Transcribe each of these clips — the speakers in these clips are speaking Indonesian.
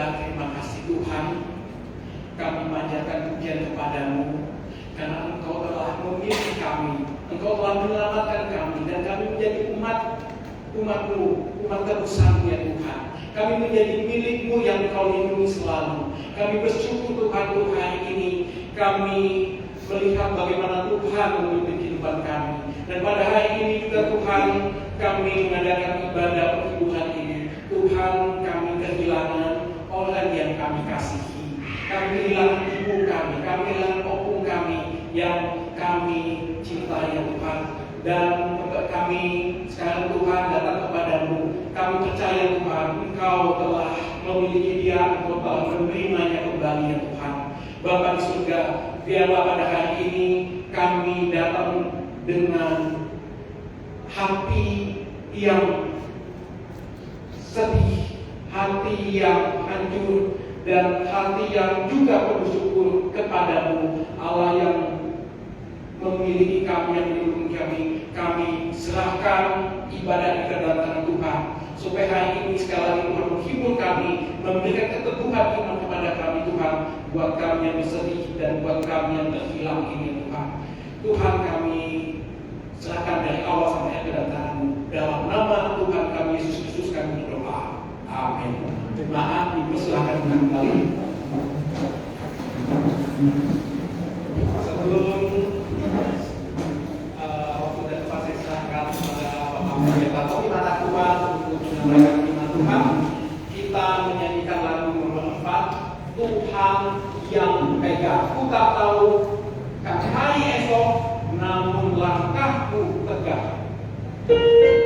surga, terima kasih Tuhan. Kami panjatkan pujian kepadamu karena Engkau telah memilih kami, Engkau telah menyelamatkan kami, dan kami menjadi umat-Mu, umat tebusan-Mu ya Tuhan. Kami menjadi milik-Mu yang Engkau lindungi selalu. Kami bersyukur Tuhan untuk hari ini. Kami melihat bagaimana Tuhan memimpin kehidupan kami. Dan pada hari ini juga Tuhan, kami mengadakan ibadah perhiburan ini. Tuhan, kami kehilangan orang yang kami kasihi. Kami kehilangan ibu kami kehilangan opung kami yang kami cintai ya Tuhan. Dan kami sekarang Tuhan datang kepadamu. Kami percaya Tuhan, Engkau telah memiliki dia, Engkau telah menerimanya kembali ya Tuhan. Bapa di surga, biarlah pada hari ini kami datang dengan hati yang sedih, hati yang hancur, dan hati yang juga bersyukur kepadamu, Allah yang memiliki kami, yang melindungi kami. Kami serahkan ibadah kita dalam tangan Tuhan, supaya hari ini sekali lagi Tuhan menghibur kami, memberikan keteguhan iman kepada kami Tuhan, buat kami yang bersedih dan buat kami yang terhilang ini Tuhan. Tuhan, kami serahkan dari awal sampai akhir dalam tangan-Mu. Dalam nama Tuhan kami Yesus Kristus kami berdoa. Amin. Maaf, dipersilahkan kembali. Sebelum waktu dan tempat saya serahkan kepada Bapak Pendeta Tommy Matakuan untuk menyampaikan firman Tuhan, kita menyanyikan lagu nomor 4, Tuhan yang pegang. Ku tak tahu kapan hari esok, namun langkahku tegak. Amen.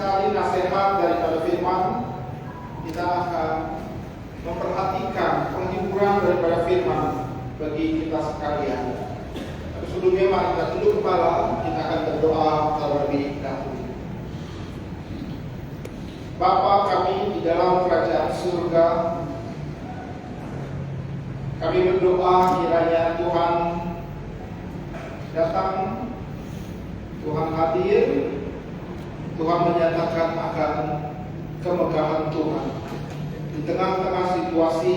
sekali nasihat daripada firman, kita akan memperhatikan penghiburan daripada firman bagi kita sekalian. Tapi sebelumnya mari kita tunduk kepala, kita akan berdoa terlebih dahulu. Bapa kami di dalam kerajaan surga, kami berdoa kiranya Tuhan datang, Tuhan hadir, Tuhan menyatakan akan kemegahan Tuhan di tengah-tengah situasi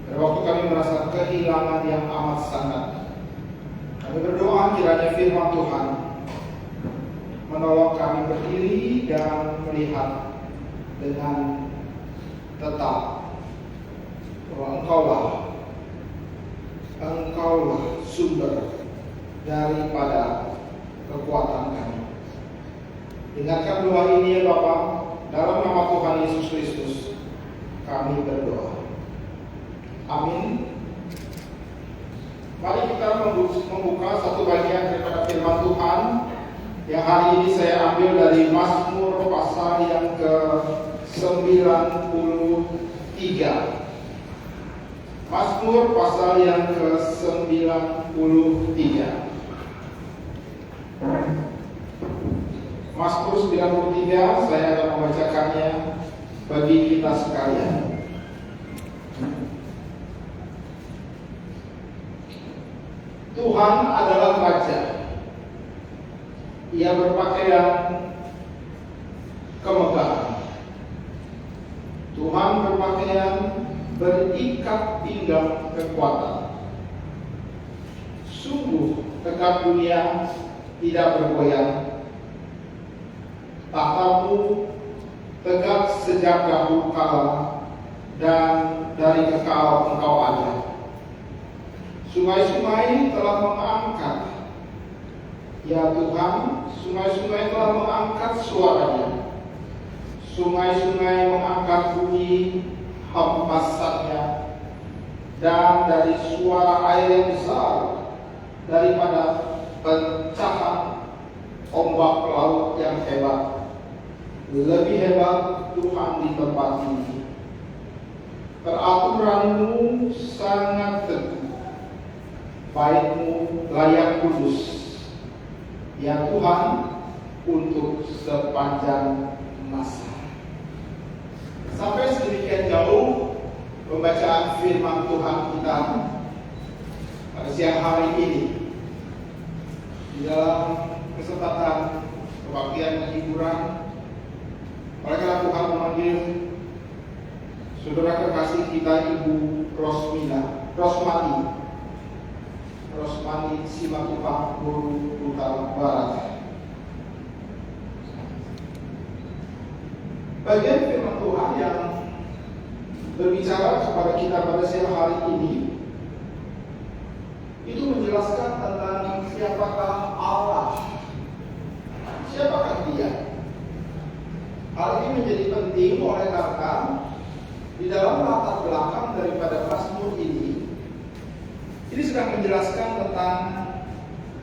pada waktu kami merasa kehilangan yang amat sangat. Kami berdoa kiranya firman Tuhan menolong kami berdiri dan melihat dengan tetap bahwa Engkaulah sumber daripada kekuatan kami. Dengarkan doa ini ya Bapa, dalam nama Tuhan Yesus Kristus kami berdoa. Amin. Mari kita membuka satu bagian daripada firman Tuhan yang hari ini saya ambil dari Mazmur pasal yang ke-93. Mazmur pasal yang ke-93. Mazmur 93, saya akan membacakannya bagi kita sekalian. Tuhan adalah Raja. Ia berpakaian kemegahan. Tuhan berpakaian berikat pinggang kekuatan. Sungguh tegak dunia tidak bergoyang. Tahtamu tegak sejak dahulu kala, dan dari kekal Engkau ada. Sungai-sungai telah mengangkat, ya Tuhan, sungai-sungai telah mengangkat suaranya. Sungai-sungai mengangkat bunyi hempasannya, dan dari suara air yang besar, daripada pecahan ombak laut yang hebat. Lebih hebat Tuhan di tempat ini. Peraturan-Mu sangat teguh, bait-Mu layak kudus, ya Tuhan, untuk sepanjang masa. Sampai sedemikian jauh pembacaan firman Tuhan kita pada siang hari ini. Di dalam kesempatan kebaktian hiburan, oleh karena Tuhan memanggil saudara kekasih kita Ibu Rosmani Simatupang, Guru Utara Barat. Bagian firman Tuhan yang berbicara kepada kita pada siang hari ini itu menjelaskan tentang siapakah Allah, siapakah Dia. Hal ini menjadi penting oleh karena di dalam latar belakang daripada Mazmur ini sedang menjelaskan tentang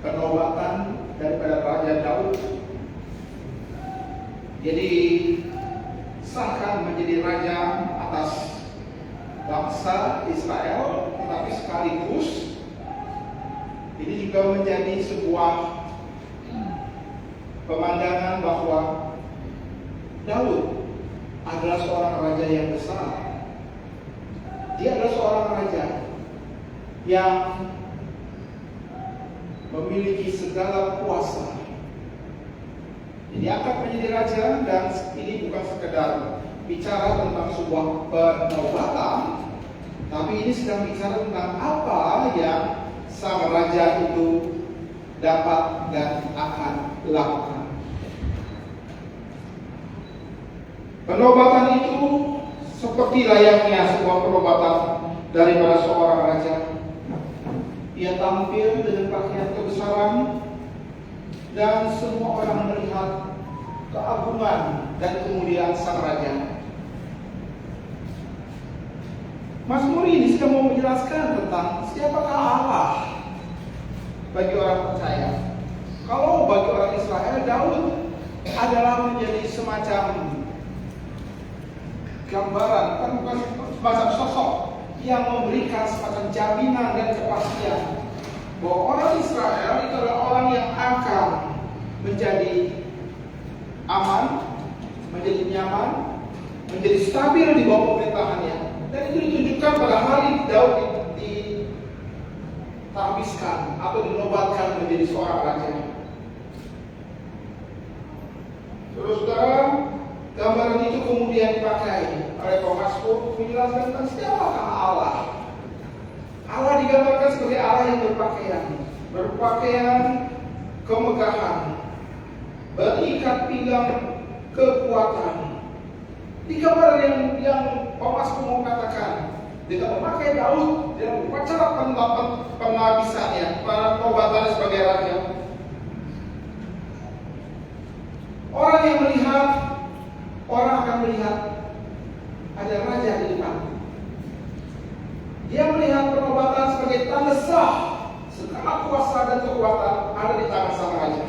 penobatan daripada Raja Daud. Jadi sahkan menjadi raja atas bangsa Israel, tetapi sekaligus ini juga menjadi sebuah pemandangan bahwa Daud adalah seorang raja yang besar. Dia adalah seorang raja yang memiliki segala kuasa. Jadi akan menjadi raja, dan ini bukan sekedar bicara tentang sebuah penobatan, tapi ini sedang bicara tentang apa yang sang raja itu dapat dan akan lakukan. Penobatan itu seperti layaknya sebuah penobatan daripada seorang raja. Ia tampil dengan pakaian kebesaran, dan semua orang melihat keagungan dan kemuliaan sang raja. Mazmur ini sedang mau menjelaskan tentang siapakah Allah bagi orang percaya. Kalau bagi orang Israel, Daud adalah menjadi semacam gambaran, bukan semacam sosok yang memberikan semacam jaminan dan kepastian bahwa orang Israel itu adalah orang yang akan menjadi aman, menjadi nyaman, menjadi stabil di bawah pemerintahannya. Dan itu ditunjukkan pada hari Daud ditabiskan atau dinobatkan menjadi seorang raja. Saudara-saudara, gambaran itu kemudian dipakai oleh Thomas untuk menjelaskan tentang siapakah Allah. Allah digambarkan sebagai Allah yang berpakaian kemegahan, berikat pinggang kekuatan. Di gambaran yang Thomas mau katakan, dengan memakai Daud dalam upacara penghabisannya, penobatannya sebagai raja. Orang yang melihat, orang akan melihat ada raja di depan. Dia melihat penobatan sebagai tanda sah segala kuasa dan kekuatan ada di tangan sang raja.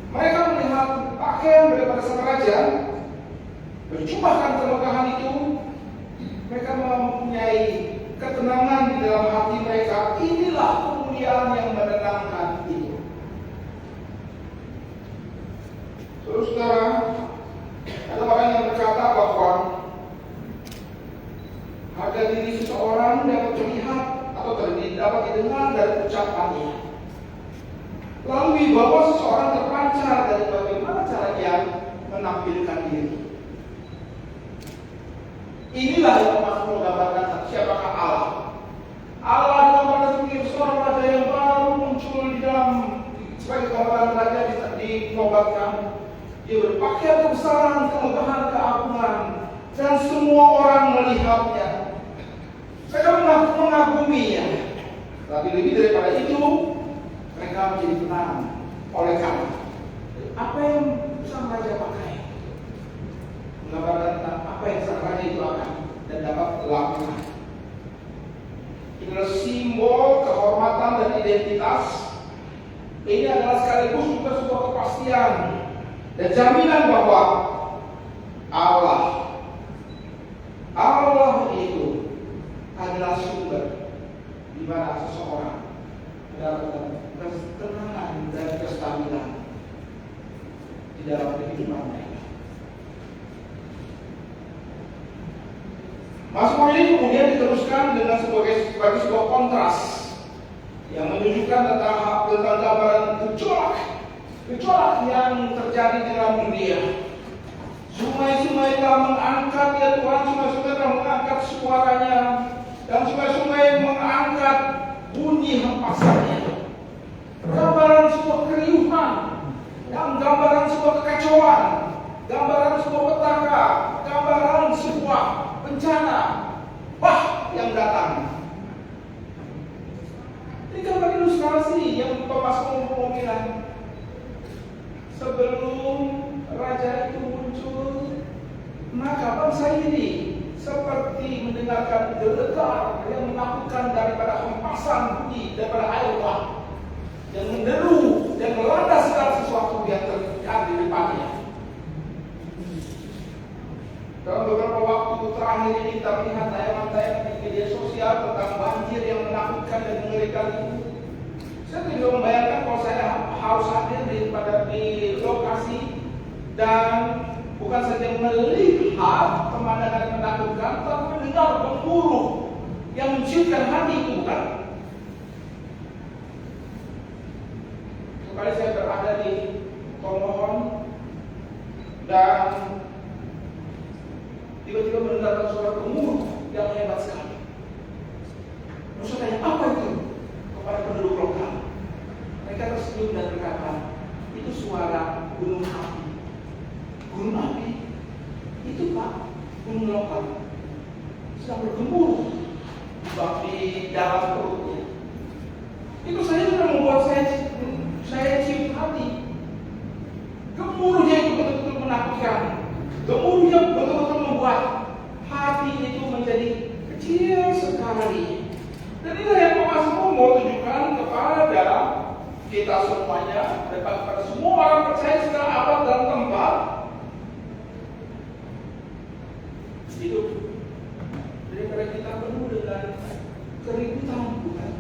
Mereka melihat pakaian daripada sang raja, berjubahkan kemegahan itu. Mereka mempunyai ketenangan di dalam hati mereka. Inilah kemuliaan yang menenangkan itu. Saudara, ada orang yang berkata bahwa harga diri seseorang dapat terlihat atau dapat didengar dari ucapannya. Lalu wibawa seseorang terpancar dari bagaimana cara dia menampilkan diri. Inilah yang Thomas menggambarkan siapakah Allah. Allah digambarkan sebagai seorang raja yang baru muncul di dalam sebagai gambaran raja dinobatkan. Dia berpakaian kebesaran, kemegahan, keagungan, dan semua orang melihatnya. Mereka mengaguminya. Tapi lebih daripada itu, mereka menjadi tenang oleh karena apa yang sang raja pakai. Menggambarkan tentang apa yang sang raja itu akan dan dapat lakukan. Ini adalah simbol kehormatan dan identitas. Ini adalah sekaligus juga sebuah kepastian dan jaminan bahwa Allah itu adalah sumber di mana seseorang mendapatkan ketenangan dan kestabilan di dalam kehidupan mereka. Mazmur ini kemudian diteruskan dengan sebagai sebuah kontras yang menunjukkan tentang gambaran gejolak yang terjadi di dalam dunia. Sungai-sungai telah mengangkat, ya Tuhan, sungai-sungai telah mengangkat suaranya, dan sungai-sungai mengangkat bunyi hempasannya. Gambaran sebuah keriuhan, dan gambaran sebuah kekacauan, gambaran sebuah petaka, gambaran sebuah bencana yang datang. Ini gambar ilustrasi yang Thomas mau bilang. Sebelum raja itu muncul, maka bangsa ini seperti mendengarkan gelegar yang menakutkan daripada hempasan bunyi daripada air bah yang menderu dan melanda segala sesuatu yang terjadi di depannya. Dalam beberapa waktu terakhir ini kita melihat tayangan-tayangan di media sosial tentang banjir yang menakutkan dan mengerikan itu. Saya tidak membayangkan kalau saya harus hadir di lokasi dan bukan saja melihat pemandangan yang menakutkan, tapi mendengar gemuruh yang menciutkan hati itu, bukan? Sekali saya berada di Tomohon dan tiba-tiba mendengarkan suara gemuruh yang hebat sekali. Lalu saya tanya, apa itu? Kepada penduduk lokal. Mereka tersenyum dan berkata, itu suara gunung api. Gunung api? Itu Pak, gunung lokal sedang bergemuruh di dalam perutnya. Itu saja sudah membuat saya cium hati. Gemuruhnya itu betul-betul menakutkan. kita semuanya, kepada semua orang percaya segala abad dan tempat hidup. Daripada kita penuh dengan keributan, bukan?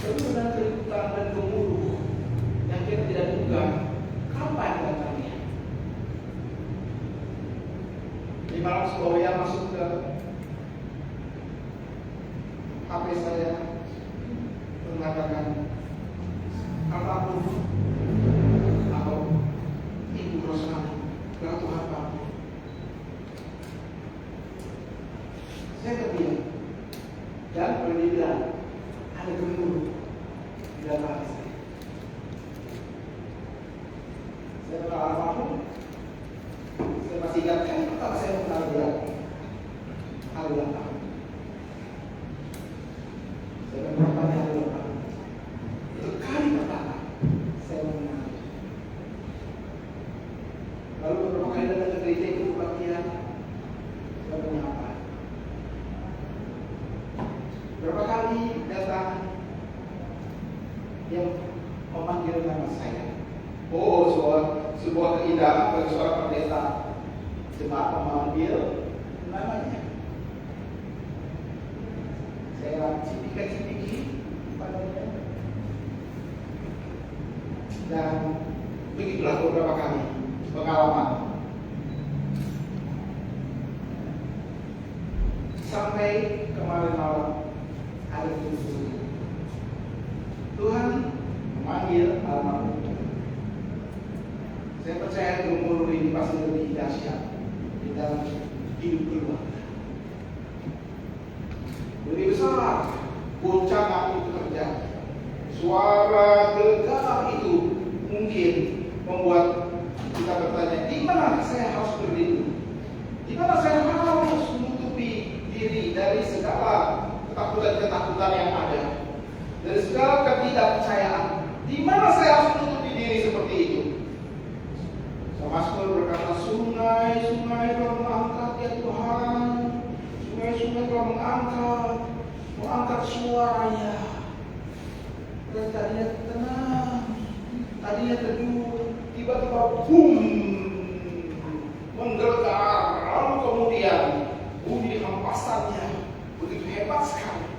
Penuh dengan keributan dan gemuruh yang kita tidak duga kapan datangnya. Di malam sebuah masuk ke HP saya mengatakan apapun atau Ibu Rosmani, Ratu Harpa. Saya terdiam dan boleh dibilang ada gemuruh di dalam hati saya. Saya kenal apapun. Saya masih ingat kali pertama saya mengenal dia. Hari ulang tahun. Saya mengenal pada hari ulang tahun. Itu kali pertama saya mengenal dia. Lalu beberapa kali datang ke gereja itu kebaktian, saya menyapa. Berapa kali datang yang memanggil nama saya. Oh, sebuah keindahan bagi seorang pendeta. Jemaat memanggil namanya. Saya cipika-cipiki padanya. Dan begitulah beberapa kali pengalaman. Sampai kemarin malam ada tujuh. Tuhan memanggil almarhum. Saya percaya gemuruh ini pasti lebih dahsyat di dalam hidup keluarga. Lebih besar goncangan itu terjadi. Suara gegar itu mungkin membuat kita bertanya, di mana saya harus berdiri? Di mana saya harus menutupi diri dari segala ketakutan-ketakutan yang ada, dari segala ketidakpercayaan? Di mana saya harus menutupi diri seperti itu? Mazmur berkata, sungai-sungai telah mengangkat ya Tuhan, sungai-sungai telah mengangkat suaranya. Dan tadinya tenang, tadinya teduh, tiba-tiba boom, menggelegar, lalu kemudian bunyi hempasannya begitu hebat sekali.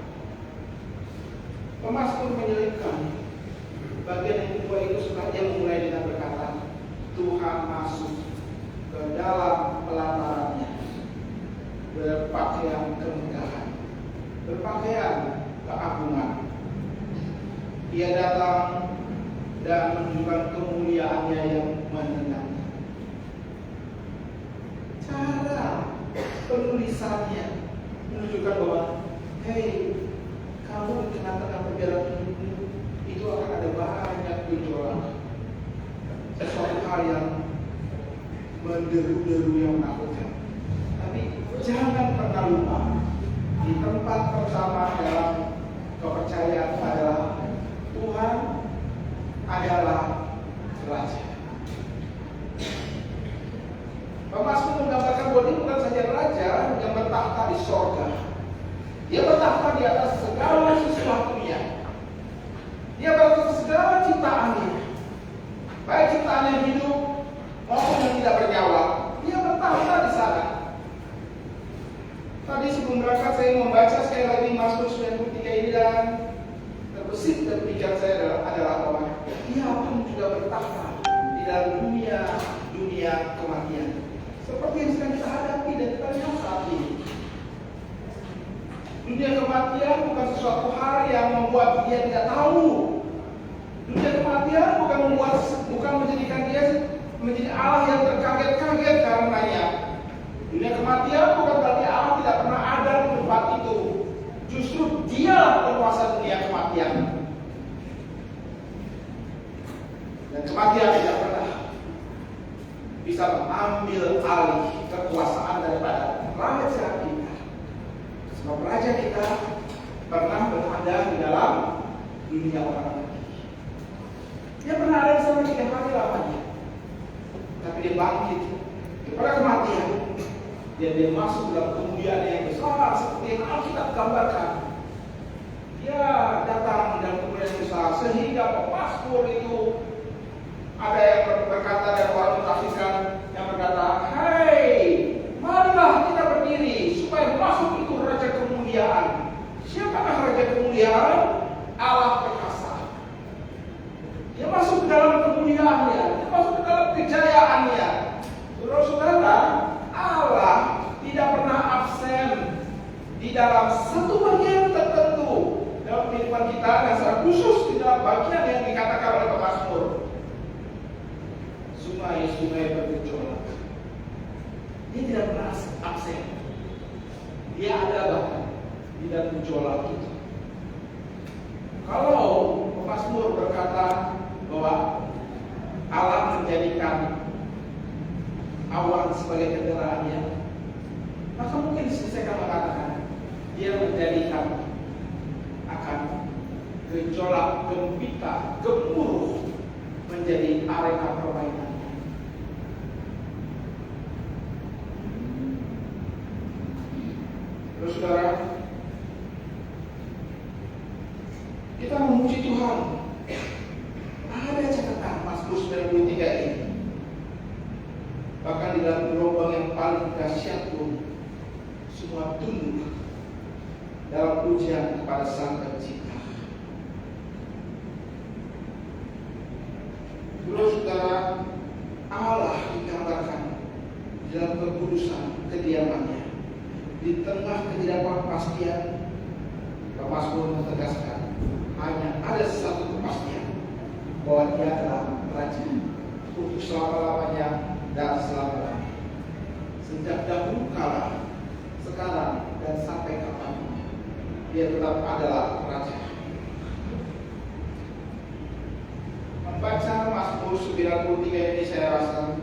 Pemazmur menyelipkan bagian yang kedua itu setelah dia memulai dengan berkata, Tuhan masuk ke dalam pelatarannya berpakaian kemegahan, berpakaian keagungan. Ia datang dan menunjukkan kemuliaannya yang menyenangkan. Cara penulisannya menunjukkan bahwa, hei, kamu di tengah-tengah perjalanan hidupmu itu akan ada banyak gejolak, sesuatu hal yang menderu-deru yang menakutkan. Tapi jangan pernah lupa, di tempat pertama dalam kepercayaan adalah Tuhan adalah Raja. Mazmur menggambarkan bahwa dia bukan saja Raja yang bertahta di sorga. Dia bertahta di atas segala sesuatunya. Dia bertahta segala ciptaannya, baik ciptaan yang hidup maupun yang tidak bernyawa. Dia bertahta di sana. Tadi sebelum berangkat saya membaca sekali lagi Mazmur 93 ini dan terbesit dalam pikiran saya adalah bahwa dia pun juga bertahta di dalam dunia kematian, seperti yang sedang kita hadapi dan kita lihat saat ini. Dunia kematian bukan sesuatu hal yang membuat dia tidak tahu. Dunia kematian bukan menjadikan dia menjadi Allah yang terkaget-kaget karenanya. Dunia kematian bukan berarti Allah tidak pernah ada di tempat itu. Justru Dialah penguasa dunia kematian. Dan kematian tidak pernah bisa mengambil alih kekuasaan daripada Raja kita. Sebab Raja kita pernah berada di dalam dunia orang mati. Dia pernah ada di sana 3 hari lamanya. Tapi dia bangkit kepada kematian. Dia masuk dalam kemuliaan yang besar seperti yang Alkitab gambarkan. Dia datang dalam kemuliaan yang besar sehingga pemazmur itu ada yang berkata dan orang mentafsirkan yang berkata, "Hai, marilah kita berdiri supaya masuk itu Raja Kemuliaan." Siapakah Raja Kemuliaan? Allah perkasa. Dia masuk ke dalam kemuliaannya, dia masuk ke dalam kejayaannya. Saudara-saudara, Allah tidak pernah absen di dalam satu bagian tertentu dalam kehidupan kita, dan secara khusus di dalam bagian yang dikatakan oleh pemazmur. Sungai-sungai bergejolak. Dia tidak pernah absen. Dia adalah di dalam gejolak itu. Kalau pemazmur berkata bahwa Allah menjadikan awan sebagai kendaraannya, maka mungkin saya akan mengatakan dia menjadikan akan gejolak, gempita, gemuruh menjadi arena permainan. Terus saudara, kita memuji Tuhan. Ada catatan Mazmur 93 ini. Bahkan di dalam gelombang yang paling dahsyat pun semua tunduk dalam pujian kepada Sang Pencipta. Terus saudara, Allah digambarkan dalam kekudusan kediamannya. Di tengah ketidakpastian, pemazmur menegaskan hanya ada satu kepastian, bahwa Dia adalah Raja untuk selama-lamanya dan selama-lamanya. Sejak dahulu kala, sekarang, dan sampai kapan, Dia tetap adalah Raja. Membaca Mazmur 93 ini saya rasa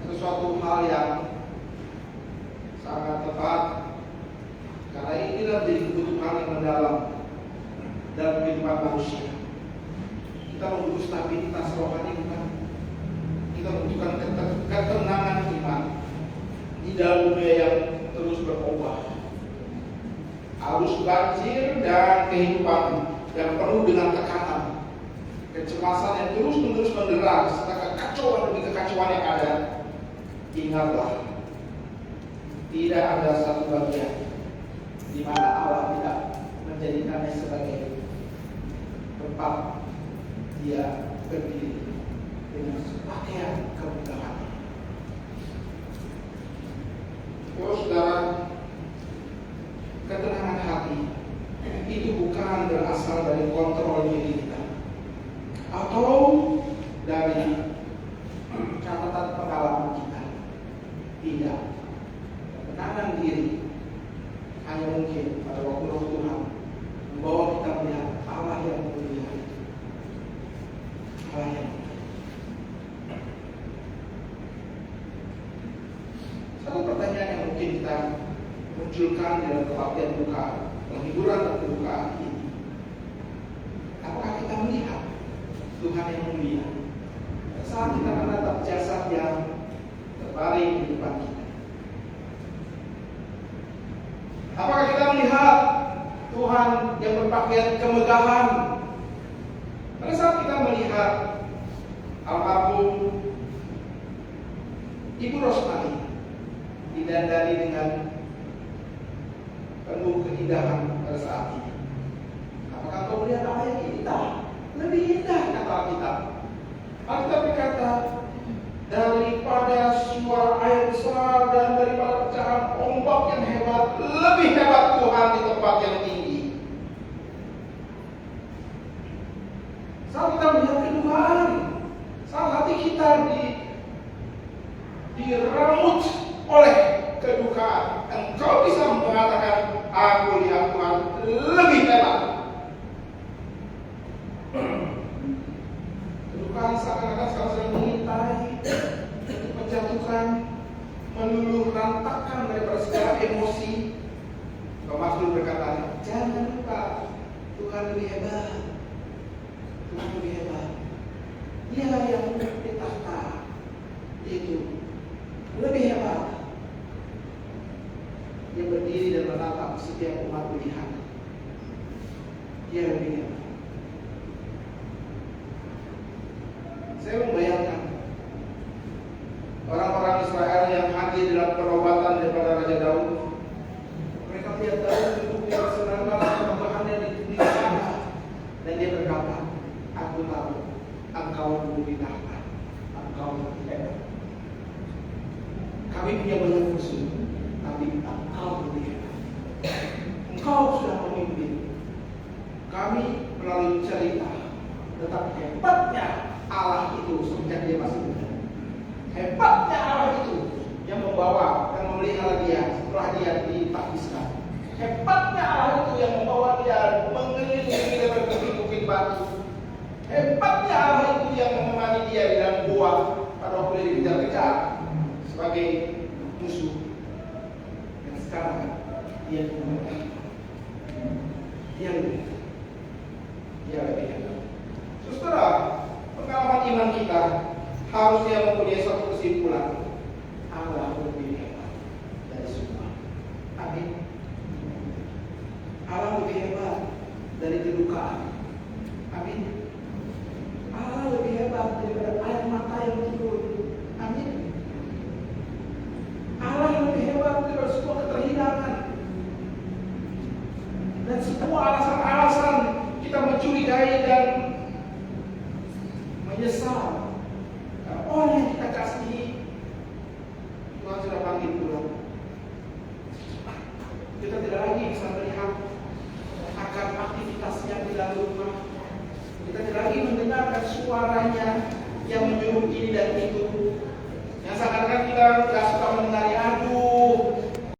sesuatu hal yang sangat tepat, karena inilah menjadi kebutuhan yang mendalam dalam kehidupan manusia. Kita membutuhkan stabilitas rohani, bukan? Kita membutuhkan ketenangan iman di dalam dunia yang terus berubah. Arus banjir dan kehidupan yang penuh dengan tekanan, kecemasan yang terus-menerus mendera, serta kekacauan demi kekacauan yang ada. Ingatlah, tidak ada satu bagian di mana Allah tidak menjadikannya sebagai tempat Dia berdiri dengan pakaian kemegahan. Oh saudara, ketenangan hati itu bukan berasal dari kontrol diri kita atau dari catatan pengalaman kita. Tidak. Ketenangan diri hanya mungkin pada waktu Roh Tuhan membawa kita melihat Allah yang mulia itu. Allah yang mulia. Satu pertanyaan yang mungkin kita munculkan dalam kebaktian duka, penghiburan dan kedukaan ini, apakah kita melihat Tuhan yang mulia saat kita menatap jasad yang terbaring di depan kita? Apakah kita melihat Tuhan yang berpakaian kemegahan? Pada saat kita melihat almarhum Ibu Rosmani didandani dengan penuh keindahan pada saat ini, apakah kau melihat apa yang indah? Lebih indah kata Alkitab. Alkitab berkata, daripada suara air besar dan daripada pecahan ombak yang hebat, lebih hebat Tuhan di tempat yang tinggi. Saat kita melihat kedukaan, saat hati kita diramut oleh kedukaan, engkau bisa mengatakan, aku lihat Tuhan lebih hebat. Kedukaan seakan-akan sekarang sedang mengintai untuk menjatuhkan, meluluh rantakkan daripada segala emosi. Pemazmur berkata, jangan lupa Tuhan lebih hebat. Tuhan lebih hebat. Dialah yang di tahta itu lebih hebat. Dia berdiri dan menatap setiap umat pilihan. Dia lebih hebat. Saya membayangkan orang-orang Israel yang hadir dalam perobatan daripada Raja Daud. Mereka lihat Daud duduk di serangan tambahannya di sana, dan dia berkata, aku tahu engkau dulu di tahta, engkau hebat. Kami punya banyak musuh, tapi engkau lebih hebat. Engkau sudah memimpin kami melalui cerita, tetapi hebatnya Allah itu sejak dia masih muda. Hebatnya Allah itu yang membawa dan memelihara dia setelah dia ditahbiskan. Hebatnya Allah itu yang membawa dia mengelilingi dengan bukit-bukit batu. Hebatnya Allah itu yang menemani dia di dalam gua pada waktu dia dikejar-kejar sebagai musuh. Dan sekarang dia lebih hebat. Saudara, pengalaman iman kita harusnya mempunyai satu kesimpulan: Allah lebih hebat dari semua. Amin. Allah lebih hebat dari kedukaan. Amin. Allah lebih hebat daripada air mata yang turun. Amin. Allah lebih hebat daripada semua keterhidangan dan semua alasan-alasan kita mencurigai dan menyesal. Orang yang kita kasihi Tuhan sudah panggil pulang. Kita tidak lagi bisa melihat akan aktivitasnya di dalam rumah. Kita tidak lagi mendengarkan suaranya yang menyuruh ini dan itu. Yang seakan-akan kita tidak suka mendengar aduh